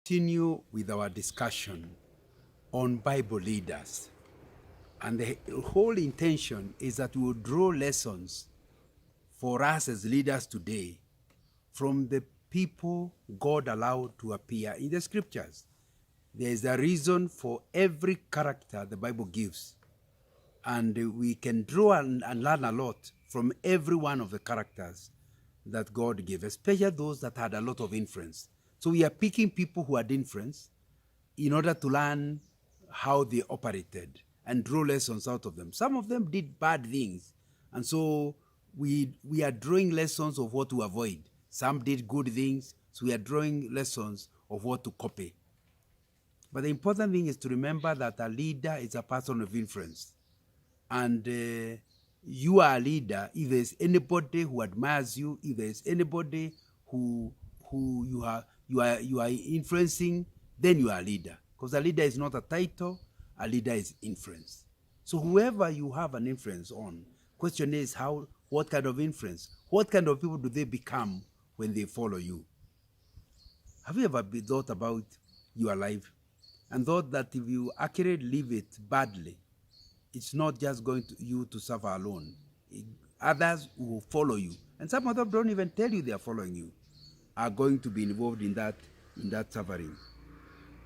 Continue with our discussion on Bible leaders. And the whole intention is that we will draw lessons for us as leaders today from the people God allowed to appear in the scriptures. There is a reason for every character the Bible gives. And we can draw and learn a lot from every one of the characters that God gave, especially those that had a lot of influence. So we are picking people who had influence in order to learn how they operated and draw lessons out of them. Some of them did bad things, and so we are drawing lessons of what to avoid. Some did good things, so we are drawing lessons of what to copy. But the important thing is to remember that a leader is a person of influence. And you are a leader if there's anybody who admires you, if there's anybody who you are influencing, then you are a leader. Because a leader is not a title, a leader is influence. So whoever you have an influence on, question is what kind of influence? What kind of people do they become when they follow you? Have you ever thought about your life and thought that if you actually live it badly, it's not just going to you to suffer alone. Others who follow you, and some of them don't even tell you they are following you, are going to be involved in that suffering.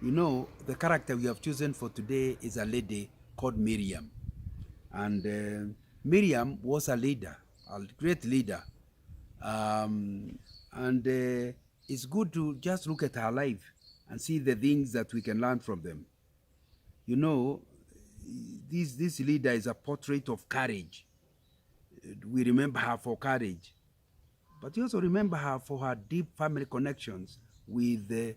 You know, the character we have chosen for today is a lady called Miriam. And Miriam was a leader, a great leader. And it's good to just look at her life and see the things that we can learn from them. You know, this leader is a portrait of courage. We remember her for courage, but we also remember her for her deep family connections with the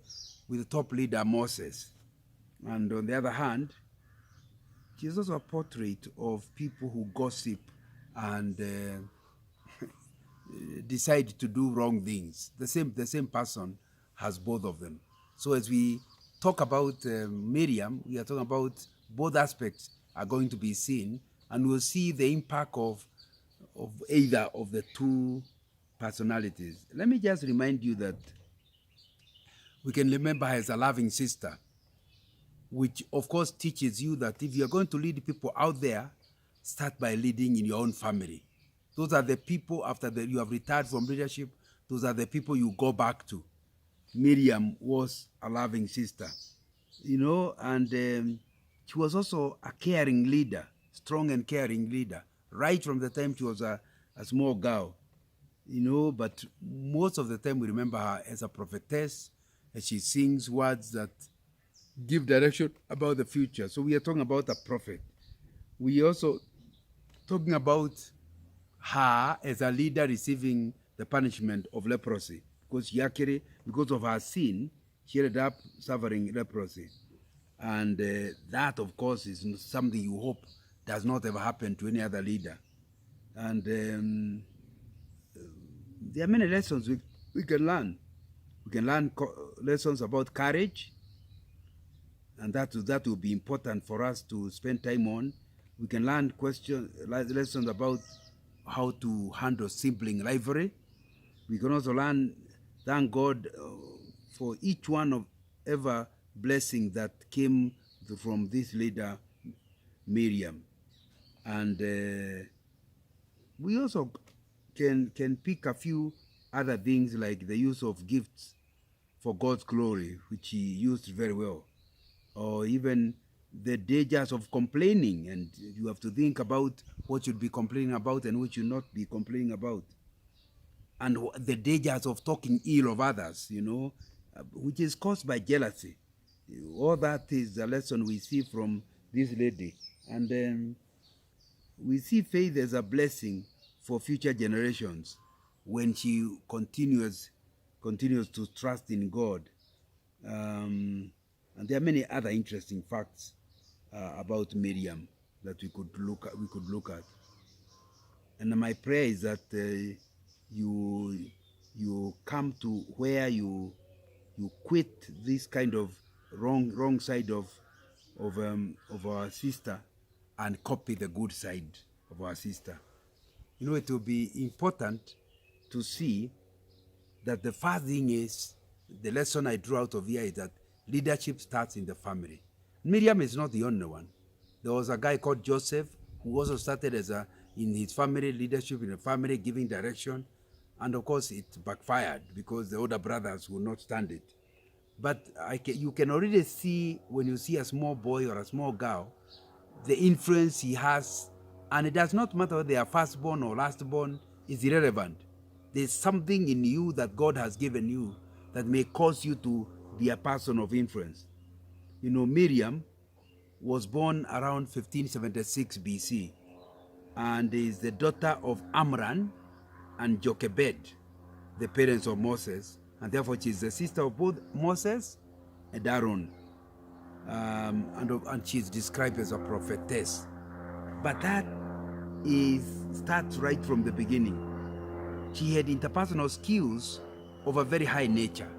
top leader Moses. And on the other hand, she is also a portrait of people who gossip and decide to do wrong things. The same person has both of them. So as we talk about Miriam, we are talking about both aspects are going to be seen, and we'll see the impact of either of the two personalities. Let me just remind you that we can remember her as a loving sister, which of course teaches you that if you're going to lead people out there, start by leading in your own family. Those are the people after you have retired from leadership, those are the people you go back to. Miriam was a loving sister, and she was also a caring leader, strong and caring leader, right from the time she was a small girl, but most of the time we remember her as a prophetess, as she sings words that give direction about the future. So we are talking about a prophet. We also talking about her as a leader receiving the punishment of leprosy, because of her sin, she ended up suffering leprosy. And that, of course, is something you hope does not ever happen to any other leader. And there are many lessons we can learn. We can learn lessons about courage, and that will be important for us to spend time on. We can learn lessons about how to handle sibling rivalry. We can also learn, thank God for each one of ever blessing that came from this leader, Miriam. And we also can pick a few other things like the use of gifts for God's glory, which he used very well, or even the dangers of complaining, and you have to think about what you'd be complaining about and what you'll not be complaining about, and the dangers of talking ill of others, which is caused by jealousy. All that is a lesson we see from this lady. And then we see faith as a blessing for future generations when she continues to trust in God. And there are many other interesting facts about Miriam that we could look at. And my prayer is that you come to where you quit this kind of wrong side of our sister and copy the good side of our sister. It will be important to see that the first thing is, the lesson I drew out of here is that Leadership starts in the family. Miriam is not the only one. There was a guy called Joseph who also started in his family, leadership in the family, giving direction. And of course, it backfired because the older brothers would not stand it. But you can already see when you see a small boy or a small girl, the influence he has. And it does not matter whether they are firstborn or lastborn, is irrelevant. There's something in you that God has given you that may cause you to be a person of influence. You know, Miriam was born around 1576 BC and is the daughter of Amram and Jochebed, the parents of Moses, and therefore she is the sister of both Moses and Aaron. And she is described as a prophetess. But that starts right from the beginning. She had interpersonal skills of a very high nature.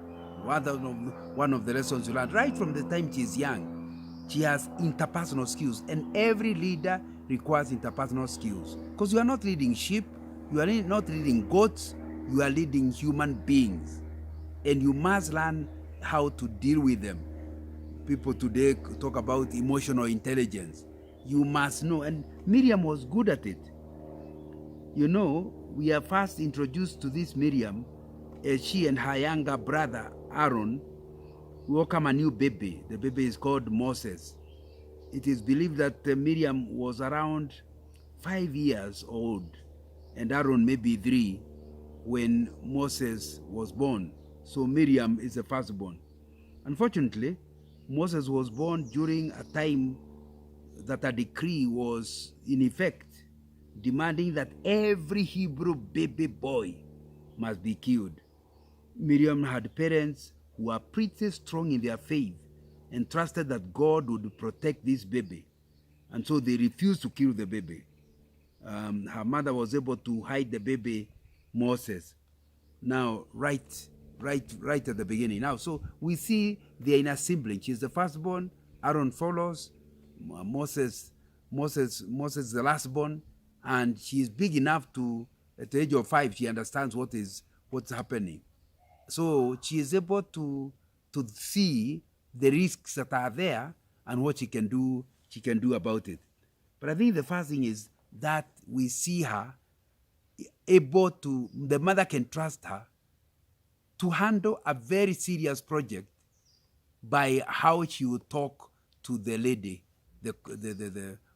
One of the lessons you learn right from the time she is young, she has interpersonal skills, and every leader requires interpersonal skills. Because you are not leading sheep, you are not leading goats, you are leading human beings, and you must learn how to deal with them. People today talk about emotional intelligence. You must know, and Miriam was good at it. You know, we are first introduced to this Miriam as she and her younger brother Aaron welcome a new baby. The baby is called Moses. It is believed that Miriam was around 5 years old and Aaron maybe 3 when Moses was born. So Miriam is the firstborn. Unfortunately, Moses was born during a time that a decree was in effect demanding that every Hebrew baby boy must be killed. Miriam had parents who were pretty strong in their faith and trusted that God would protect this baby. And so they refused to kill the baby. Her mother was able to hide the baby, Moses. Now, right at the beginning. Now, so we see they're in a sibling. She's the firstborn, Aaron follows, Moses is the lastborn, and she's big enough to, at the age of 5, she understands what's happening. So she is able to see the risks that are there and what she can do about it. But I think the first thing is that we see her able to, the mother can trust her to handle a very serious project by how she will talk to the lady,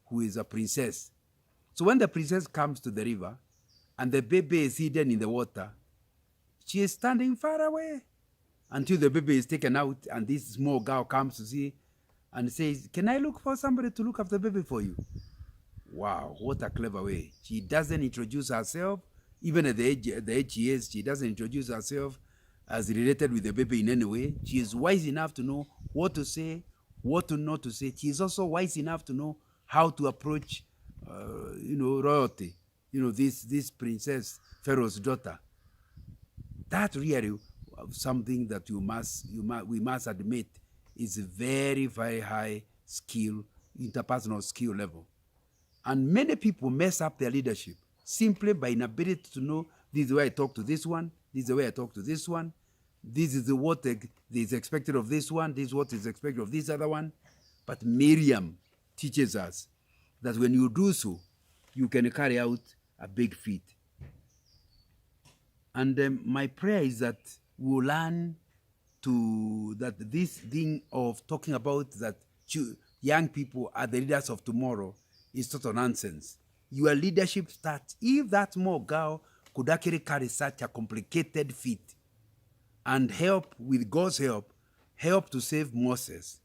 who is a princess. So when the princess comes to the river and the baby is hidden in the water, she is standing far away until the baby is taken out and this small girl comes to see and says, "Can I look for somebody to look after the baby for you?" Wow, what a clever way. She doesn't introduce herself, even at the age she is, she doesn't introduce herself as related with the baby in any way. She is wise enough to know what to say, what to not to say. She is also wise enough to know how to approach, royalty. This princess, Pharaoh's daughter. That really something that we must admit is a very, very high skill, interpersonal skill level. And many people mess up their leadership simply by inability to know, this is the way I talk to this one, this is the way I talk to this one, this is what is expected of this one, this is what is expected of this other one. But Miriam teaches us that when you do so, you can carry out a big feat. And my prayer is that we'll learn that this thing of talking about that young people are the leaders of tomorrow is total nonsense. Your leadership starts, if that small girl could actually carry such a complicated feat and help, with God's help to save Moses.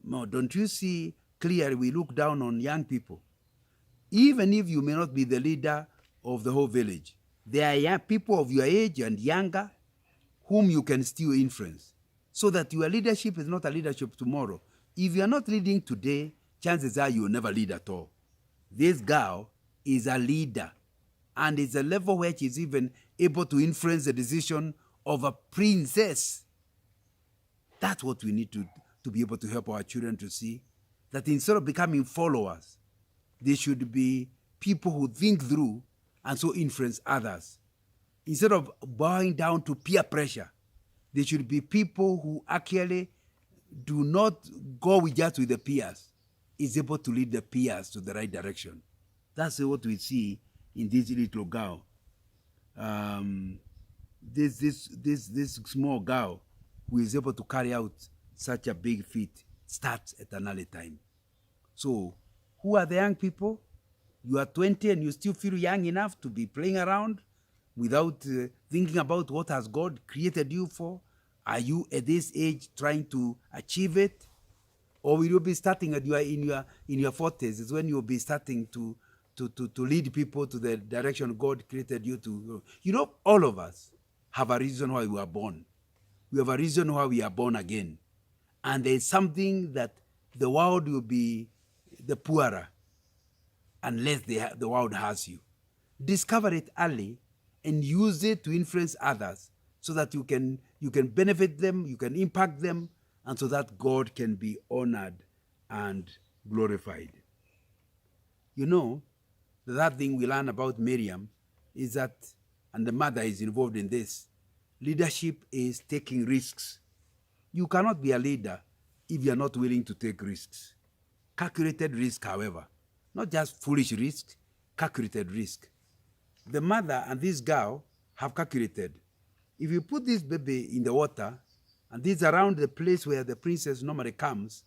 No, don't you see clearly we look down on young people? Even if you may not be the leader of the whole village, there are young people of your age and younger whom you can still influence, so that your leadership is not a leadership tomorrow. If you are not leading today, chances are you will never lead at all. This girl is a leader, and it's a level where she's even able to influence the decision of a princess. That's what we need to be able to help our children to see, that instead of becoming followers, they should be people who think through and so influence others. Instead of bowing down to peer pressure, they should be people who actually do not go with just with the peers, is able to lead the peers to the right direction. That's what we see in this little girl. This small girl who is able to carry out such a big feat starts at an early time. So, who are the young people? You are 20 and you still feel young enough to be playing around without thinking about what has God created you for? Are you at this age trying to achieve it? Or will you be starting at in your 40s? Is when you'll be starting to lead people to the direction God created you to. You know, all of us have a reason why we were born. We have a reason why we are born again. And there is something that the world will be the poorer unless the world has you. Discover it early and use it to influence others so that you can benefit them, you can impact them, and so that God can be honored and glorified. You know, that thing we learn about Miriam is that, and the mother is involved in this, leadership is taking risks. You cannot be a leader if you are not willing to take risks. Calculated risk, however, not just foolish risk, calculated risk. The mother and this girl have calculated. If you put this baby in the water, and this is around the place where the princess normally comes,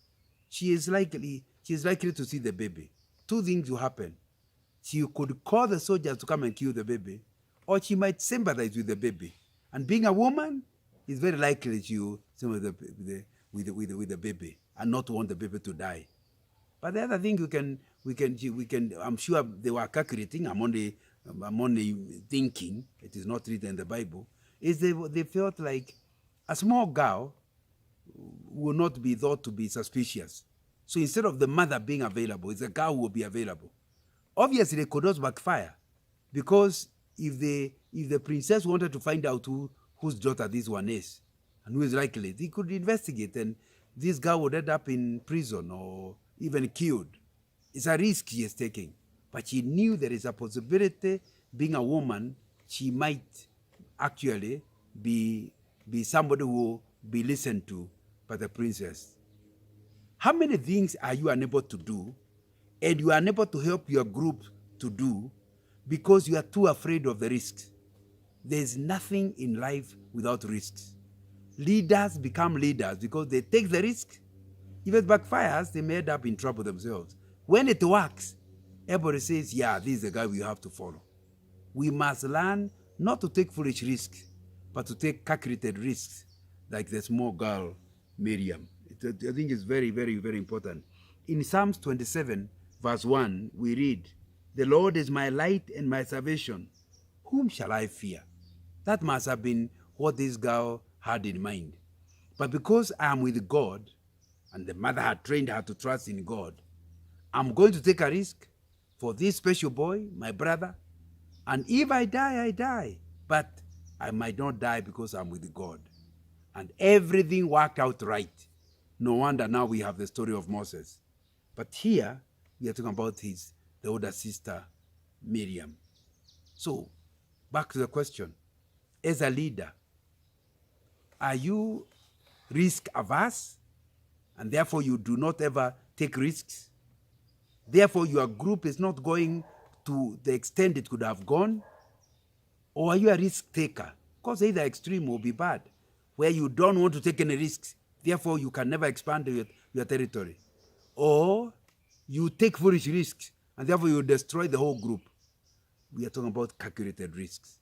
she is likely to see the baby. Two things will happen. She could call the soldiers to come and kill the baby, or she might sympathize with the baby. And being a woman, it's very likely she will sympathize with the baby and not want the baby to die. But the other thing we can, I'm sure they were calculating, I'm only thinking, it is not written in the Bible, is they felt like a small girl will not be thought to be suspicious. So instead of the mother being available, it's a girl who will be available. Obviously, it could not backfire, because if the princess wanted to find out whose daughter this one is and who is likely, they could investigate, and this girl would end up in prison or even killed. It's a risk she is taking. But she knew there is a possibility, being a woman, she might actually be somebody who will be listened to by the princess. How many things are you unable to do, and you are unable to help your group to do because you are too afraid of the risks? There is nothing in life without risks. Leaders become leaders because they take the risk. If it backfires, they may end up in trouble themselves. When it works, everybody says, yeah, this is the guy we have to follow. We must learn not to take foolish risks, but to take calculated risks, like the small girl, Miriam. I think it's very, very, very important. In Psalms 27, verse 1, we read, "The Lord is my light and my salvation. Whom shall I fear?" That must have been what this girl had in mind. But because I am with God, and the mother had trained her to trust in God, I'm going to take a risk for this special boy, my brother. And if I die, I die. But I might not die because I'm with God. And everything worked out right. No wonder now we have the story of Moses. But here, we are talking about the older sister, Miriam. So, back to the question. As a leader, are you risk averse? And therefore you do not ever take risks? Therefore your group is not going to the extent it could have gone? Or are you a risk taker? Because either extreme will be bad, where you don't want to take any risks, therefore you can never expand your territory. Or you take foolish risks, and therefore you destroy the whole group. We are talking about calculated risks.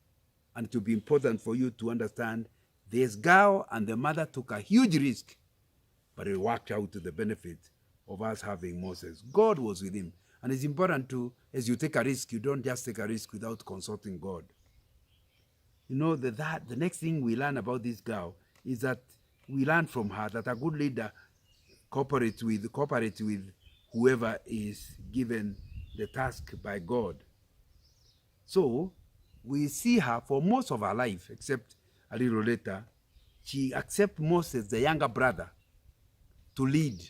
And it will be important for you to understand this girl and the mother took a huge risk, but it worked out to the benefit of us having Moses. God was with him. And it's important to, as you take a risk, you don't just take a risk without consulting God. You know, the next thing we learn about this girl is that we learn from her that a good leader cooperates with whoever is given the task by God. So, we see her for most of her life, except a little later, she accepts Moses, the younger brother, to lead.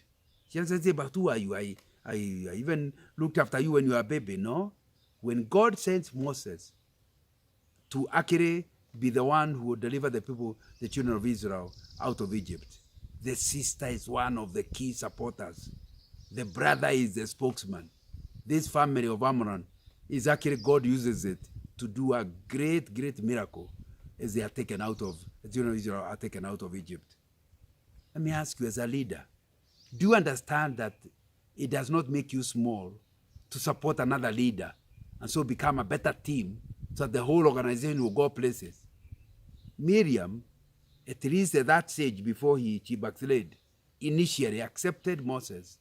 She doesn't say, but who are you? I even looked after you when you were a baby, no? When God sends Moses to actually be the one who will deliver the people, the children of Israel, out of Egypt, The sister is one of the key supporters. The brother is the spokesman. This family of Amram is actually, God uses it to do a great, great miracle as they are taken out of, as you know, Israel are taken out of Egypt. Let me ask you, as a leader, do you understand that it does not make you small to support another leader and so become a better team so that the whole organization will go places? Miriam, at least at that stage before she backslid, initially accepted Moses.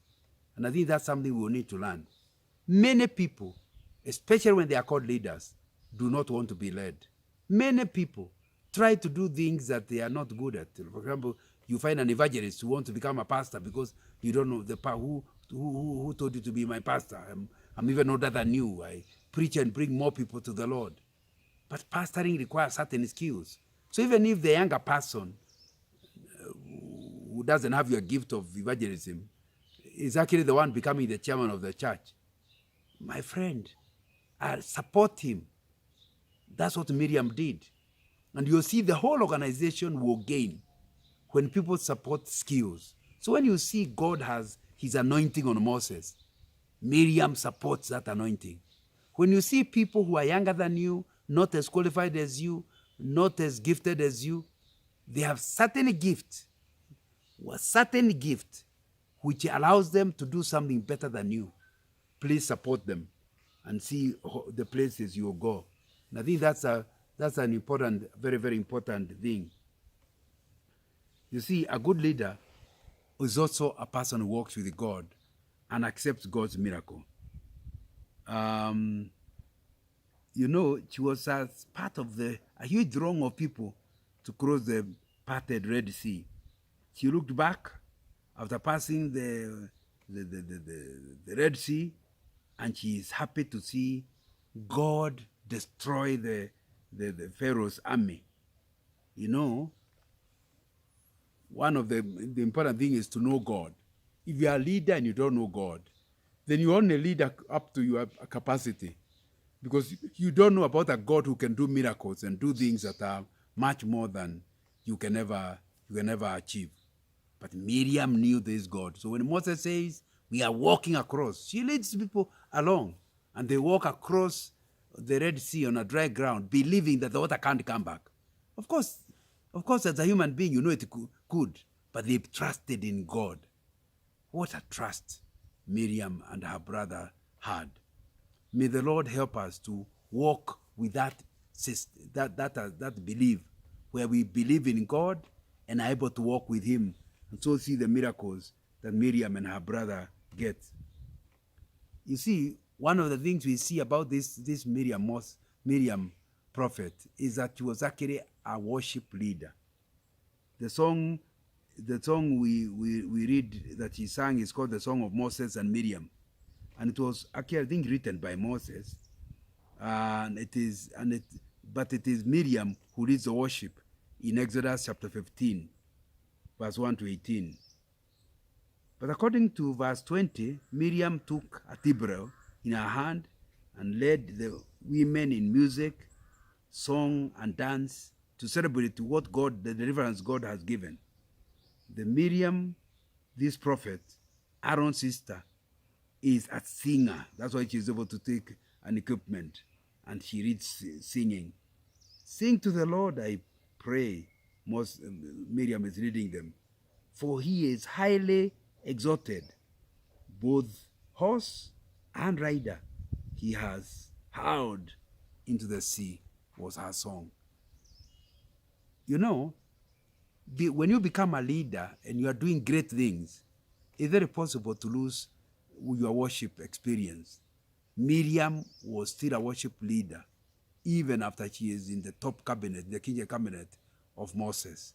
And I think that's something we will need to learn. Many people, especially when they are called leaders, do not want to be led. Many people try to do things that they are not good at. For example, you find an evangelist who wants to become a pastor because you don't know the who told you to be my pastor. I'm even older than you. I preach and bring more people to the Lord. But pastoring requires certain skills. So even if the younger person who doesn't have your gift of evangelism is actually the one becoming the chairman of the church, my friend, I support him. That's what Miriam did. And you'll see the whole organization will gain when people support skills. So when you see God has his anointing on Moses, Miriam supports that anointing. When you see people who are younger than you, not as qualified as you, not as gifted as you, they have certain gift which allows them to do something better than you. Please support them and see the places you will go. And I think that's an important, very, very important thing. You see, a good leader is also a person who walks with God and accepts God's miracle. You know, she was as part of a huge throng of people to cross the parted Red Sea. She looked back after passing the Red Sea, and she is happy to see God destroy the Pharaoh's army. You know, one of the important things is to know God. If you are a leader and you don't know God, then you only lead up to your capacity, because you don't know about a God who can do miracles and do things that are much more than you can ever achieve. But Miriam knew this God. So when Moses says, we are walking across, she leads people along, and they walk across the Red Sea on a dry ground, believing that the water can't come back. Of course, as a human being, you know it could, but they trusted in God. What a trust Miriam and her brother had. May the Lord help us to walk with that belief, where we believe in God and are able to walk with him, and so see the miracles that Miriam and her brother get. You see, one of the things we see about this Miriam prophet is that she was actually a worship leader. The song we read that he sang is called the Song of Moses and Miriam, and it was actually, I think, written by Moses, but it is Miriam who leads the worship in Exodus chapter 15, verse 1 to 18. But according to verse 20, Miriam took a timbrel in her hand and led the women in music, song, and dance to celebrate what the deliverance God has given. The Miriam, this prophet, Aaron's sister, is a singer. That's why she's able to take an equipment and she reads singing. Sing to the Lord, I pray. Miriam is reading them. For he is highly exalted, both horse and rider. He has hurled into the sea, was her song. You know, when you become a leader and you are doing great things, it's very possible to lose your worship experience. Miriam was still a worship leader, even after she is in the top cabinet, the king cabinet of Moses.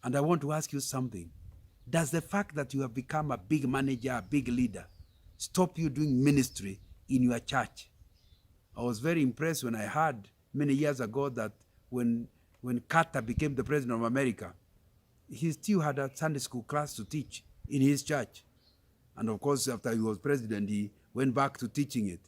And I want to ask you something. Does the fact that you have become a big manager, a big leader, stop you doing ministry in your church? I was very impressed when I heard many years ago that when Carter became the president of America, he still had a Sunday school class to teach in his church. And of course, after he was president, he went back to teaching it.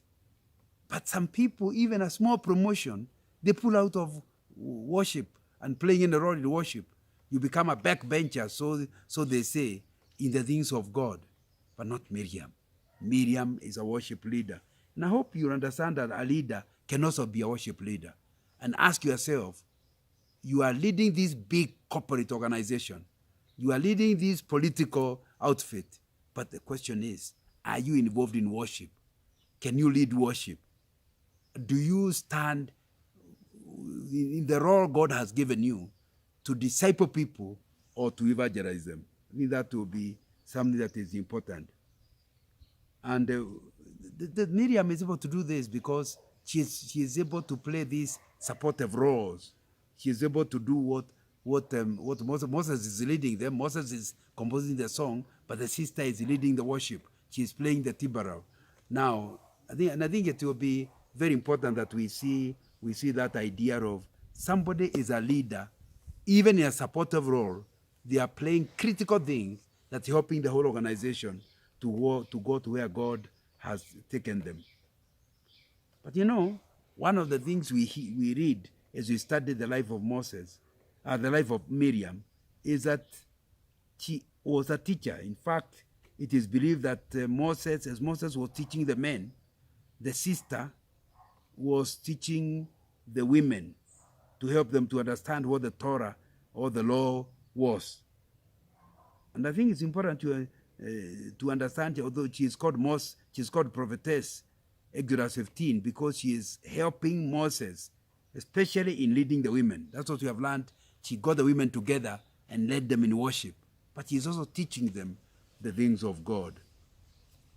But some people, even a small promotion, they pull out of worship and playing in the role in worship You become a backbencher, so they say, in the things of God, but not Miriam. Miriam is a worship leader. And I hope you understand that a leader can also be a worship leader. And ask yourself, you are leading this big corporate organization. You are leading this political outfit. But the question is, are you involved in worship? Can you lead worship? Do you stand in the role God has given you to disciple people or to evangelize them? I think that will be something that is important. And Miriam is able to do this because she is able to play these supportive roles. She is able to do what Moses is leading them. Moses is composing the song, but the sister is leading the worship. She is playing the timbral. Now, I think it will be very important that we see that idea of somebody is a leader, even in a supportive role. They are playing critical things that's helping the whole organization to go to where God has taken them. But one of the things we read as we study the life of Moses, the life of Miriam, is that she was a teacher. In fact, it is believed that as Moses was teaching the men, the sister was teaching the women to help them to understand what the Torah or the law was. And I think it's important to understand, although she is called prophetess, Exodus 15, because she is helping Moses, especially in leading the women. That's what we have learned. She got the women together and led them in worship. But she is also teaching them the things of God.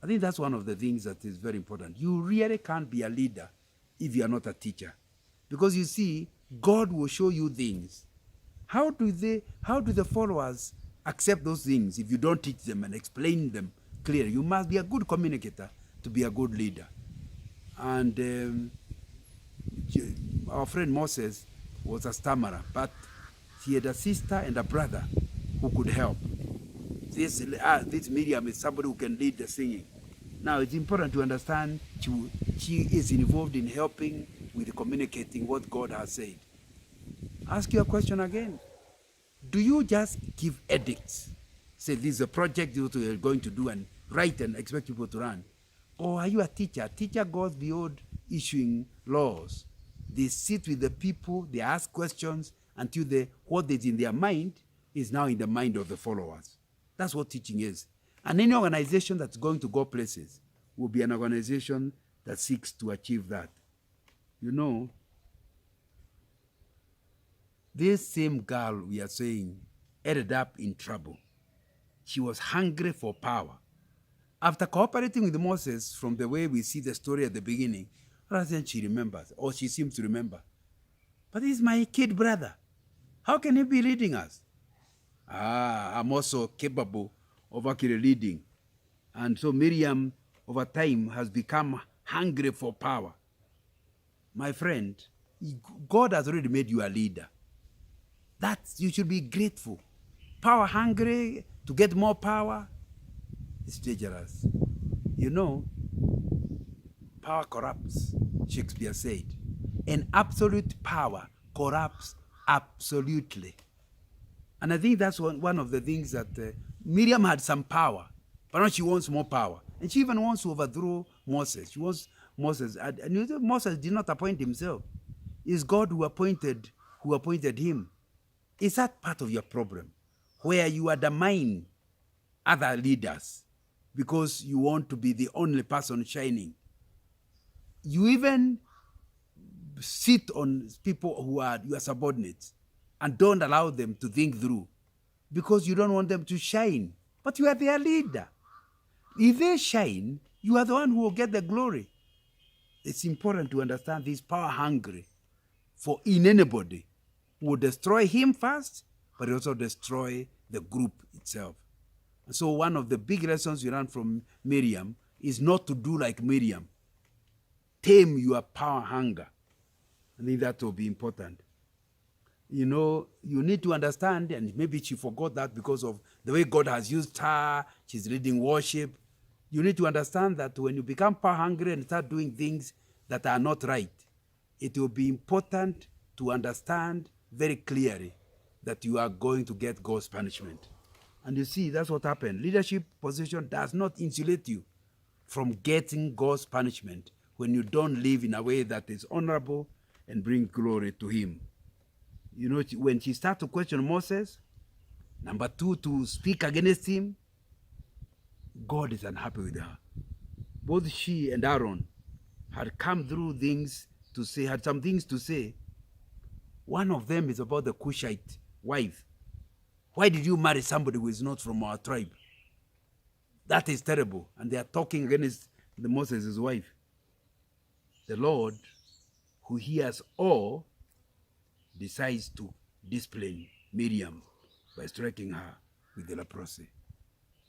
I think that's one of the things that is very important. You really can't be a leader if you are not a teacher. Because you see, God will show you things. How do the followers accept those things if you don't teach them and explain them clearly? You must be a good communicator to be a good leader. And our friend Moses was a stammerer, but he had a sister and a brother who could help. This Miriam is somebody who can lead the singing. Now, it's important to understand she is involved in helping with communicating what God has said. Ask your question again. Do you just give edicts? Say, this is a project that you're going to do and write and expect people to run. Or are you a teacher? A teacher goes beyond issuing laws. They sit with the people, they ask questions until what is in their mind is now in the mind of the followers. That's what teaching is. And any organization that's going to go places will be an organization that seeks to achieve that. This same girl we are saying ended up in trouble. She was hungry for power. After cooperating with Moses, from the way we see the story at the beginning, she remembers, or she seems to remember. But he's my kid brother. How can he be leading us? I'm also capable of actually leading. And so Miriam, over time, has become hungry for power. My friend, God has already made you a leader. You should be grateful. Power hungry to get more power is dangerous. Power corrupts, Shakespeare said. And absolute power corrupts absolutely. And I think that's one of the things that Miriam had some power, but now she wants more power. And she even wants to overthrow Moses. She wants Moses. And Moses did not appoint himself. It's God who appointed him. Is that part of your problem? Where you undermine other leaders because you want to be the only person shining. You even sit on people who are your subordinates and don't allow them to think through because you don't want them to shine. But you are their leader. If they shine, you are the one who will get the glory. It's important to understand this power hungry in anybody will destroy him first, but also destroy the group itself. And so one of the big lessons we learn from Miriam is not to do like Miriam. Tame your power hunger. I think that will be important. You need to understand, and maybe she forgot that because of the way God has used her, she's leading worship. You need to understand that when you become power hungry and start doing things that are not right, it will be important to understand very clearly that you are going to get God's punishment. And you see, that's what happened. Leadership position does not insulate you from getting God's punishment when you don't live in a way that is honorable and bring glory to him. You know, when she started to question Moses, number two, to speak against him, God is unhappy with her. Both she and Aaron had come through things to say, had some things to say. One of them is about the Cushite wife. Why did you marry somebody who is not from our tribe? That is terrible. And they are talking against Moses' wife. The Lord, who hears all, decides to discipline Miriam by striking her with the leprosy.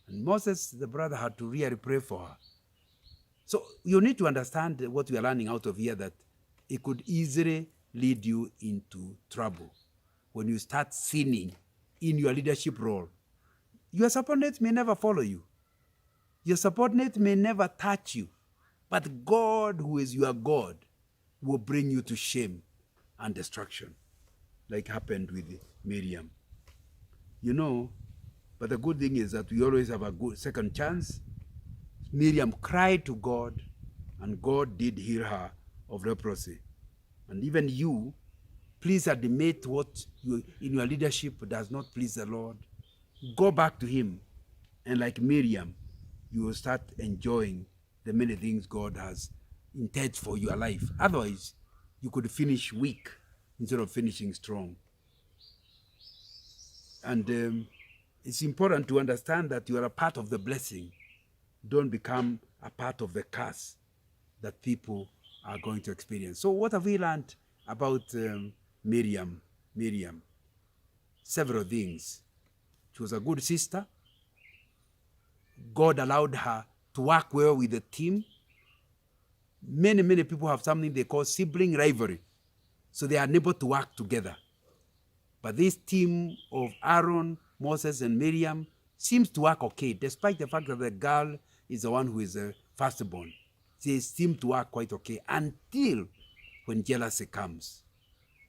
And Moses, the brother, had to really pray for her. So you need to understand what we are learning out of here, that it could easily lead you into trouble when you start sinning in your leadership role. Your subordinates may never follow you. Your subordinates may never touch you. But God, who is your God, will bring you to shame and destruction, like happened with Miriam. You know, but the good thing is that we always have a good second chance. Miriam cried to God, and God did heal her of leprosy. And even you, please admit what you, in your leadership does not please the Lord. Go back to him, and like Miriam, you will start enjoying the many things God has intended for your life. Otherwise, you could finish weak instead of finishing strong. And it's important to understand that you are a part of the blessing. Don't become a part of the curse that people are going to experience. So what have we learned about Miriam? Several things. She was a good sister. God allowed her to work well with the team. Many people have something they call sibling rivalry. So they are unable to work together. But this team of Aaron, Moses, and Miriam seems to work okay, despite the fact that the girl is the one who is the firstborn. They seem to work quite okay until when jealousy comes.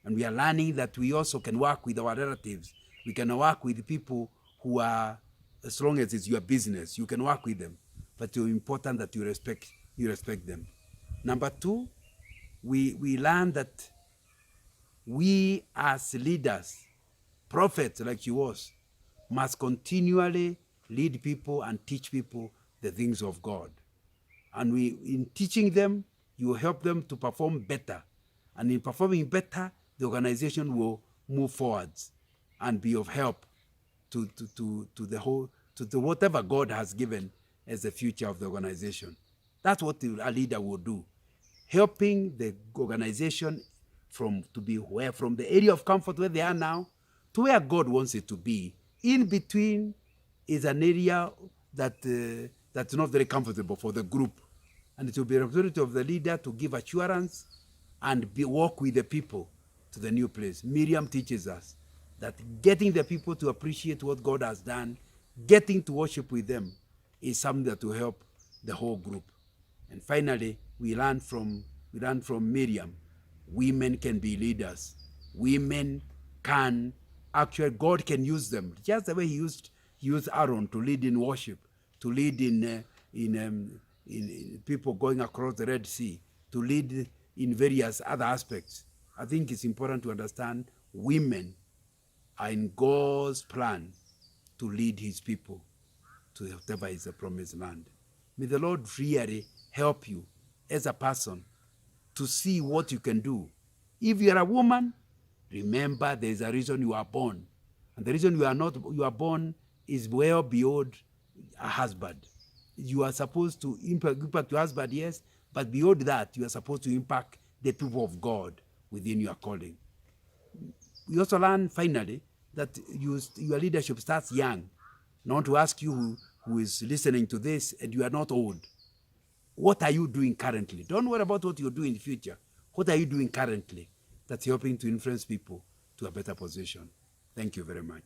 And we are learning that we also can work with our relatives. We can work with people who are, as long as it's your business, you can work with them. But it's important that you respect them. Number two, we learn that we as leaders, prophets like she was, must continually lead people and teach people the things of God. And in teaching them, you will help them to perform better. And in performing better, the organization will move forwards and be of help to whatever God has given as the future of the organization. That's what a leader will do. Helping the organization from the area of comfort where they are now to where God wants it to be. In between is an area that's not very comfortable for the group. And it will be the responsibility of the leader to give assurance and walk with the people to the new place. Miriam teaches us that getting the people to appreciate what God has done, getting to worship with them, is something that will help the whole group. And finally, we learn from Miriam, women can be leaders. Women can, actually, God can use them. Just the way he used Aaron to lead in worship, to lead in people going across the Red Sea, to lead in various other aspects. I think it's important to understand women are in God's plan to lead his people to whatever is the promised land. May the Lord really help you as a person to see what you can do. If you are a woman, remember there is a reason you are born. And the reason you are born is well beyond a husband. You are supposed to impact your husband, yes, but beyond that, you are supposed to impact the people of God within your calling. We also learn, finally, that your leadership starts young. I want to ask you who is listening to this and you are not old. What are you doing currently? Don't worry about what you'll do in the future. What are you doing currently that's helping to influence people to a better position? Thank you very much.